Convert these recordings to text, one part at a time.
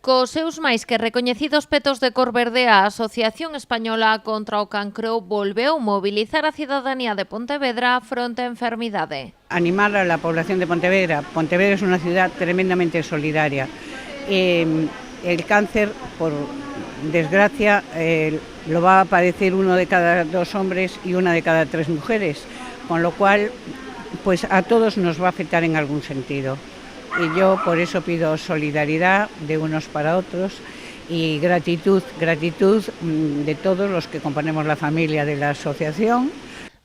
Cos seus máis que recoñecidos petos de cor verde, a Asociación Española contra o Cancro volveu mobilizar a cidadanía de Pontevedra fronte á enfermidade. Animar a la población de Pontevedra. Pontevedra es una ciudad tremendamente solidaria. El cáncer, por desgracia, lo va a padecer 1 de cada 2 hombres y 1 de cada 3 mujeres, con lo cual pues a todos nos va a afectar en algún sentido. Y yo por eso pido solidaridad de unos para otros y gratitud de todos los que componemos la familia de la asociación.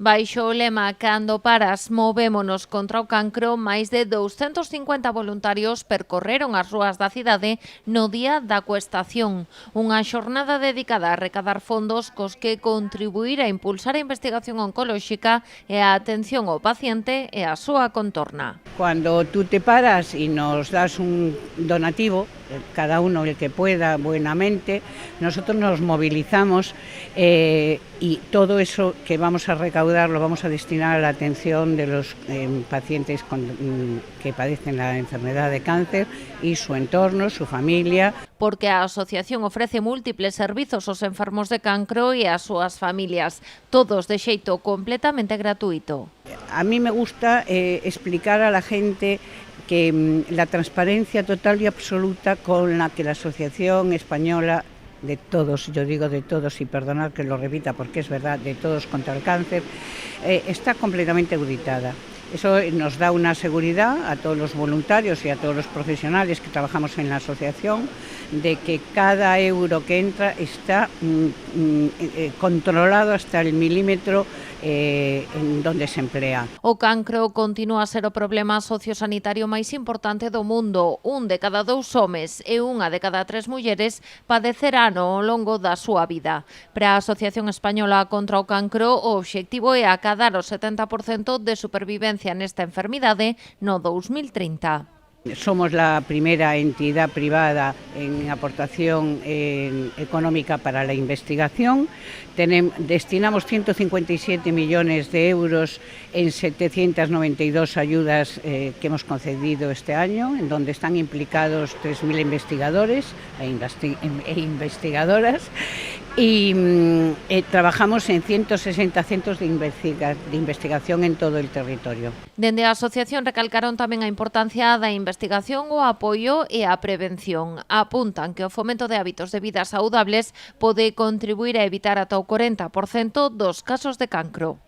Baixo o lema "Cando paras, movémonos contra o cancro", máis de 250 voluntarios percorreron as rúas da cidade no día da coestación. Unha xornada dedicada a recadar fondos cos que contribuir a impulsar a investigación oncolóxica e a atención ao paciente e a súa contorna. Cuando tú te paras y nos das un donativo, cada uno el que pueda buenamente, nosotros nos movilizamos y todo eso que vamos a recaudar lo vamos a destinar a la atención de los pacientes que padecen la enfermedad de cáncer y su entorno, su familia. Porque a asociación ofrece múltiples servizos aos enfermos de cancro e ás súas familias, todos de xeito completamente gratuito. A mí me gusta explicar a la gente que la transparencia total y absoluta con la que la Asociación Española de todos, yo digo de todos y perdonad que lo repita porque es verdad, de todos contra el cáncer, está completamente auditada. Eso nos da una seguridad a todos los voluntarios y a todos los profesionales que trabajamos en la asociación de que cada euro que entra está controlado hasta el milímetro en donde se emplea. O cancro continúa a ser o problema sociosanitario máis importante do mundo. 1 de cada 2 homes e 1 de cada 3 mulleres padecerán ao longo da súa vida. Para a Asociación Española contra o Cancro, o obxectivo é acadar o 70% de supervivencia nesta enfermidade no 2030. Somos la primera entidad privada en aportación económica para la investigación. Destinamos 157 millones de euros en 792 ayudas que hemos concedido este año, en donde están implicados 3.000 investigadores e investigadoras. Y trabajamos en 160 centros de investigación en todo el territorio. Dende a asociación recalcaron tamén a importancia da investigación, o apoio e a prevención. Apuntan que o fomento de hábitos de vida saudables pode contribuir a evitar ata o 40% dos casos de cancro.